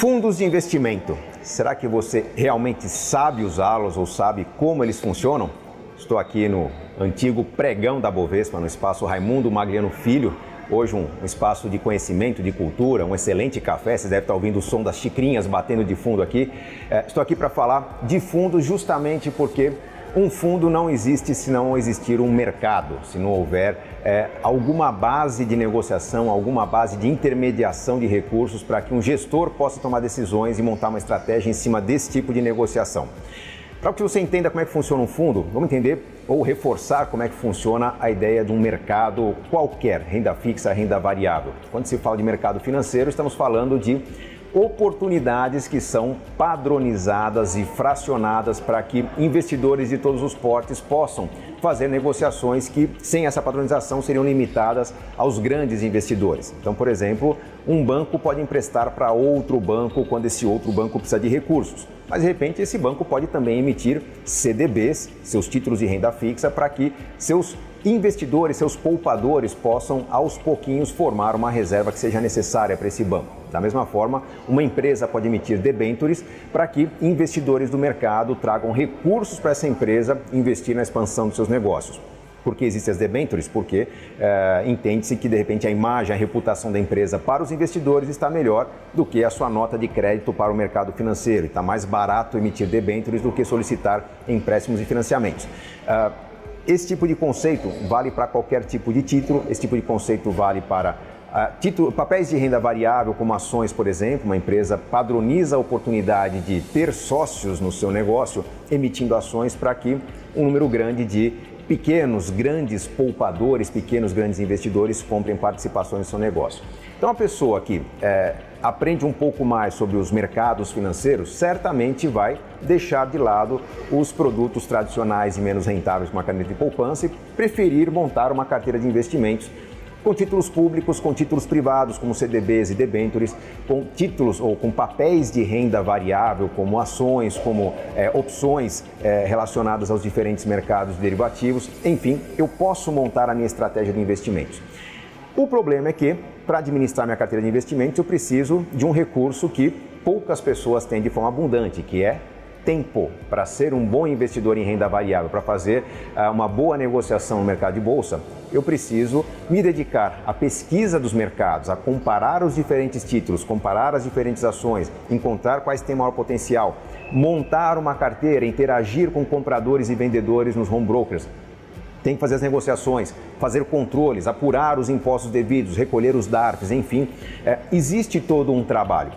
Fundos de investimento. Será que você realmente sabe usá-los ou sabe como eles funcionam? Estou aqui no antigo pregão da Bovespa, no espaço Raimundo Magliano Filho. Hoje um espaço de conhecimento, de cultura, um excelente café. Você deve estar ouvindo o som das xicrinhas batendo de fundo aqui. Estou aqui para falar de fundos justamente porque um fundo não existe se não existir um mercado, se não houver alguma base de negociação, alguma base de intermediação de recursos para que um gestor possa tomar decisões e montar uma estratégia em cima desse tipo de negociação. Para que você entenda como é que funciona um fundo, vamos entender ou reforçar como é que funciona a ideia de um mercado qualquer, renda fixa, renda variável. Quando se fala de mercado financeiro, estamos falando de oportunidades que são padronizadas e fracionadas para que investidores de todos os portes possam fazer negociações que, sem essa padronização, seriam limitadas aos grandes investidores. Então, por exemplo, um banco pode emprestar para outro banco quando esse outro banco precisa de recursos. Mas, de repente, esse banco pode também emitir CDBs, seus títulos de renda fixa, para que seus investidores, seus poupadores possam, aos pouquinhos, formar uma reserva que seja necessária para esse banco. Da mesma forma, uma empresa pode emitir debêntures para que investidores do mercado tragam recursos para essa empresa investir na expansão dos seus negócios. Por que existem as debêntures? Porque entende-se que, de repente, a imagem, a reputação da empresa para os investidores está melhor do que a sua nota de crédito para o mercado financeiro. Está mais barato emitir debêntures do que solicitar empréstimos e financiamentos. Esse tipo de conceito vale para qualquer tipo de título, esse tipo de conceito vale para papéis de renda variável, como ações, por exemplo. Uma empresa padroniza a oportunidade de ter sócios no seu negócio, emitindo ações para que um número grande de pequenos, grandes poupadores, pequenos, grandes investidores comprem participações no seu negócio. Então, a pessoa que aprende um pouco mais sobre os mercados financeiros, certamente vai deixar de lado os produtos tradicionais e menos rentáveis como a caderneta de poupança e preferir montar uma carteira de investimentos com títulos públicos, com títulos privados, como CDBs e debêntures, com títulos ou com papéis de renda variável, como ações, como opções relacionadas aos diferentes mercados derivativos. Enfim, eu posso montar a minha estratégia de investimentos. O problema é que, para administrar minha carteira de investimentos, eu preciso de um recurso que poucas pessoas têm de forma abundante, que é tempo. Para ser um bom investidor em renda variável, para fazer uma boa negociação no mercado de bolsa, eu preciso me dedicar à pesquisa dos mercados, a comparar os diferentes títulos, comparar as diferentes ações, encontrar quais têm maior potencial, montar uma carteira, interagir com compradores e vendedores nos home brokers. Tem que fazer as negociações, fazer controles, apurar os impostos devidos, recolher os DARFs, enfim. Existe todo um trabalho.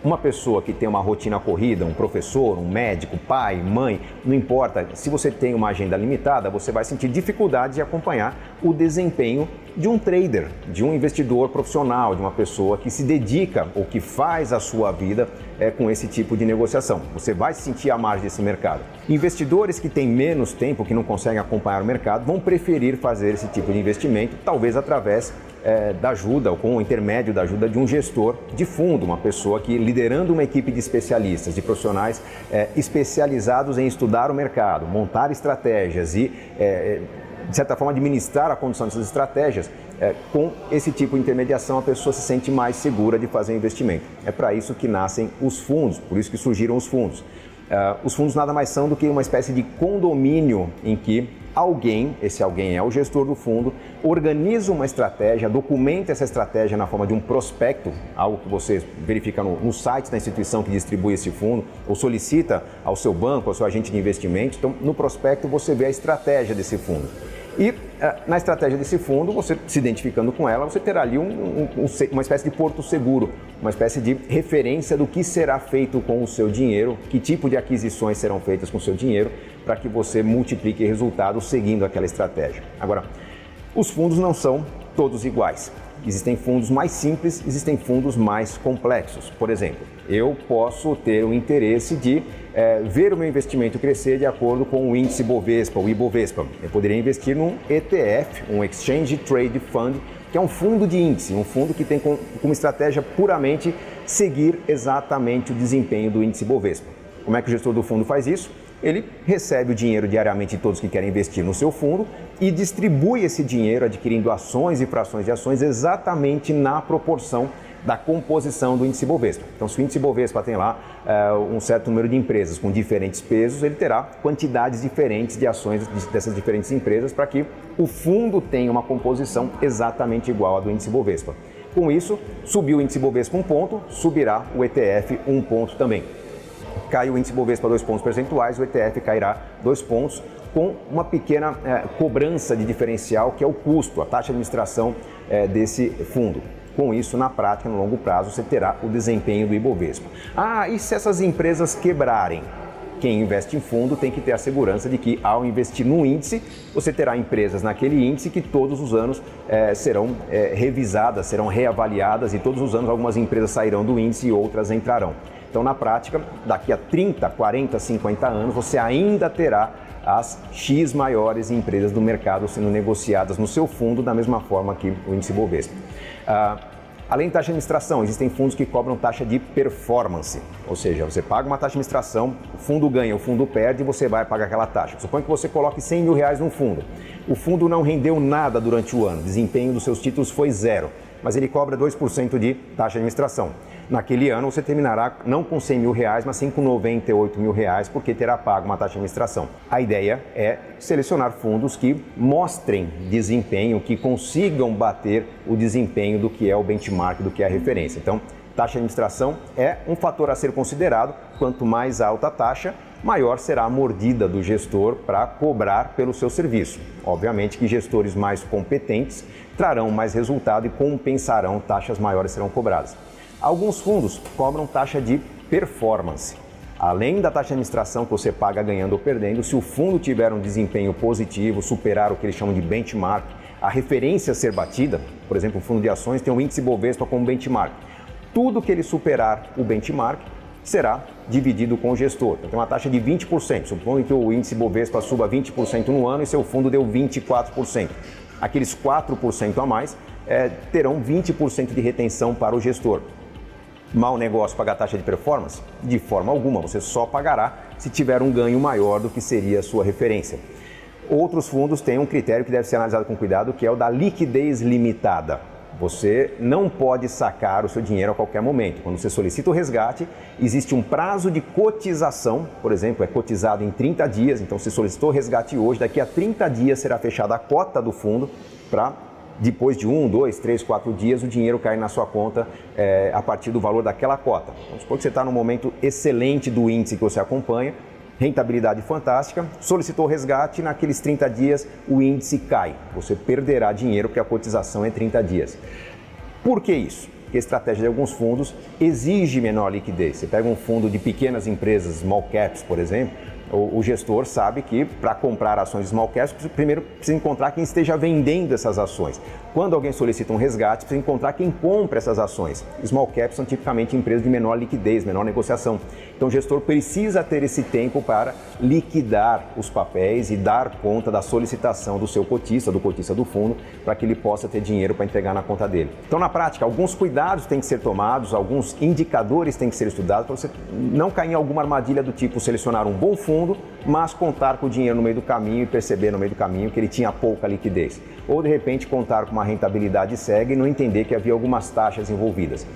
Uma pessoa que tem uma rotina corrida, um professor, um médico, pai, mãe, não importa, se você tem uma agenda limitada, você vai sentir dificuldade de acompanhar o desempenho de um trader, de um investidor profissional, de uma pessoa que se dedica ou que faz a sua vida com esse tipo de negociação. Você vai se sentir à margem desse mercado. Investidores que têm menos tempo, que não conseguem acompanhar o mercado, vão preferir fazer esse tipo de investimento, talvez através da ajuda ou com o intermédio da ajuda de um gestor de fundo, uma pessoa que, liderando uma equipe de especialistas, de profissionais especializados em estudar o mercado, montar estratégias e, de certa forma, administrar a condução dessas estratégias, com esse tipo de intermediação a pessoa se sente mais segura de fazer investimento. É para isso que nascem os fundos, por isso que surgiram os fundos. Os fundos nada mais são do que uma espécie de condomínio em que alguém, esse alguém é o gestor do fundo, organiza uma estratégia, documenta essa estratégia na forma de um prospecto, algo que você verifica no site da instituição que distribui esse fundo, ou solicita ao seu banco, ao seu agente de investimento. Então, no prospecto você vê a estratégia desse fundo. E na estratégia desse fundo, você se identificando com ela, você terá ali uma espécie de porto seguro, uma espécie de referência do que será feito com o seu dinheiro, que tipo de aquisições serão feitas com o seu dinheiro, para que você multiplique resultados seguindo aquela estratégia. Agora, os fundos não são todos iguais. Existem fundos mais simples, existem fundos mais complexos. Por exemplo, eu posso ter o interesse de ver o meu investimento crescer de acordo com o índice Bovespa, o Ibovespa. Eu poderia investir num ETF, um Exchange Trade Fund, que é um fundo de índice, um fundo que tem como estratégia puramente seguir exatamente o desempenho do índice Bovespa. Como é que o gestor do fundo faz isso? ele recebe o dinheiro diariamente de todos que querem investir no seu fundo e distribui esse dinheiro adquirindo ações e frações de ações exatamente na proporção da composição do índice Bovespa. Então, se o índice Bovespa tem lá um certo número de empresas com diferentes pesos, ele terá quantidades diferentes de ações dessas diferentes empresas para que o fundo tenha uma composição exatamente igual à do índice Bovespa. Com isso, subiu o índice Bovespa 1 ponto, subirá o ETF 1 ponto também. Caiu o índice Bovespa 2 pontos percentuais, o ETF cairá 2 pontos, com uma pequena cobrança de diferencial, que é o custo, a taxa de administração desse fundo. Com isso, na prática, no longo prazo, você terá o desempenho do Ibovespa. E se essas empresas quebrarem? Quem investe em fundo tem que ter a segurança de que, ao investir no índice, você terá empresas naquele índice que todos os anos serão revisadas, serão reavaliadas, e todos os anos algumas empresas sairão do índice e outras entrarão. Então, na prática, daqui a 30, 40, 50 anos, você ainda terá as X maiores empresas do mercado sendo negociadas no seu fundo da mesma forma que o índice Bovespa. Além de taxa de administração, existem fundos que cobram taxa de performance, ou seja, você paga uma taxa de administração, o fundo ganha, o fundo perde e você vai pagar aquela taxa. Suponha que você coloque R$100 mil num fundo, o fundo não rendeu nada durante o ano, o desempenho dos seus títulos foi zero, mas ele cobra 2% de taxa de administração. Naquele ano você terminará não com R$100 mil, mas sim com R$98 mil, porque terá pago uma taxa de administração. A ideia é selecionar fundos que mostrem desempenho, que consigam bater o desempenho do que é o benchmark, do que é a referência. Então, taxa de administração é um fator a ser considerado. Quanto mais alta a taxa, maior será a mordida do gestor para cobrar pelo seu serviço. Obviamente que gestores mais competentes trarão mais resultado e compensarão, taxas maiores serão cobradas. Alguns fundos cobram taxa de performance. Além da taxa de administração que você paga ganhando ou perdendo, se o fundo tiver um desempenho positivo, superar o que eles chamam de benchmark, a referência a ser batida, por exemplo, o fundo de ações tem o índice Bovespa como benchmark. Tudo que ele superar o benchmark será dividido com o gestor. Então, tem uma taxa de 20%. Suponha que o índice Bovespa suba 20% no ano e seu fundo deu 24%. Aqueles 4% a mais terão 20% de retenção para o gestor. Mau negócio pagar taxa de performance? De forma alguma, você só pagará se tiver um ganho maior do que seria a sua referência. Outros fundos têm um critério que deve ser analisado com cuidado, que é o da liquidez limitada. Você não pode sacar o seu dinheiro a qualquer momento. Quando você solicita o resgate, existe um prazo de cotização, por exemplo, é cotizado em 30 dias, então você solicitou o resgate hoje, daqui a 30 dias será fechada a cota do fundo para depois de 1, 2, 3, 4 dias, o dinheiro cai na sua conta a partir do valor daquela cota. Vamos supor que você está num momento excelente do índice que você acompanha, rentabilidade fantástica, solicitou o resgate, naqueles 30 dias o índice cai. Você perderá dinheiro porque a cotização é 30 dias. Por que isso? Porque a estratégia de alguns fundos exige menor liquidez. Você pega um fundo de pequenas empresas, small caps, por exemplo, o gestor sabe que para comprar ações de small caps, primeiro precisa encontrar quem esteja vendendo essas ações. Quando alguém solicita um resgate, precisa encontrar quem compra essas ações. Small caps são tipicamente empresas de menor liquidez, menor negociação. Então o gestor precisa ter esse tempo para liquidar os papéis e dar conta da solicitação do seu cotista, do cotista do fundo, para que ele possa ter dinheiro para entregar na conta dele. Então, na prática, alguns cuidados têm que ser tomados, alguns indicadores têm que ser estudados para você não cair em alguma armadilha do tipo selecionar um bom fundo, mas contar com o dinheiro no meio do caminho e perceber no meio do caminho que ele tinha pouca liquidez. Ou, de repente, contar com uma rentabilidade cega e não entender que havia algumas taxas envolvidas.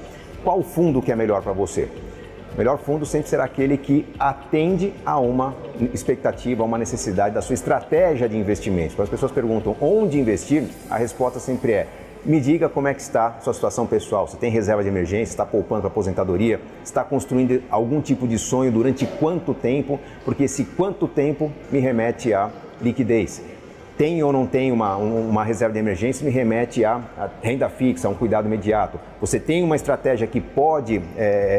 Qual fundo que é melhor para você? O melhor fundo sempre será aquele que atende a uma expectativa, a uma necessidade da sua estratégia de investimento. Quando as pessoas perguntam onde investir, a resposta sempre é: me diga como é que está a sua situação pessoal. Você tem reserva de emergência, está poupando para aposentadoria, está construindo algum tipo de sonho durante quanto tempo? Porque esse quanto tempo me remete à liquidez. Tem ou não tem uma reserva de emergência, me remete à renda fixa, a um cuidado imediato. Você tem uma estratégia que pode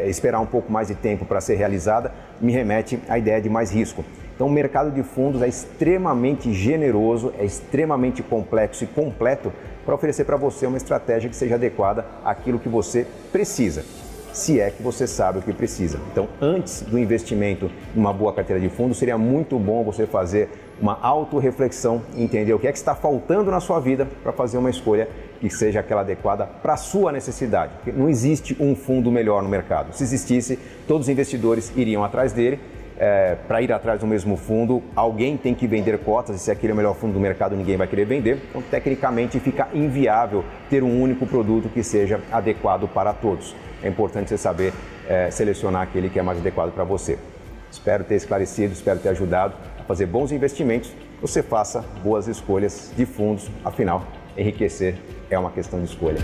esperar um pouco mais de tempo para ser realizada, me remete à ideia de mais risco. Então, o mercado de fundos é extremamente generoso, é extremamente complexo e completo para oferecer para você uma estratégia que seja adequada àquilo que você precisa, se é que você sabe o que precisa. Então, antes do investimento em uma boa carteira de fundos, seria muito bom você fazer uma autorreflexão e entender o que é que está faltando na sua vida para fazer uma escolha que seja aquela adequada para a sua necessidade. Porque não existe um fundo melhor no mercado. Se existisse, todos os investidores iriam atrás dele para ir atrás do mesmo fundo, alguém tem que vender cotas, e se aquele é o melhor fundo do mercado, ninguém vai querer vender. Então, tecnicamente, fica inviável ter um único produto que seja adequado para todos. É importante você saber selecionar aquele que é mais adequado para você. Espero ter esclarecido, espero ter ajudado a fazer bons investimentos. Você faça boas escolhas de fundos, afinal, enriquecer é uma questão de escolha.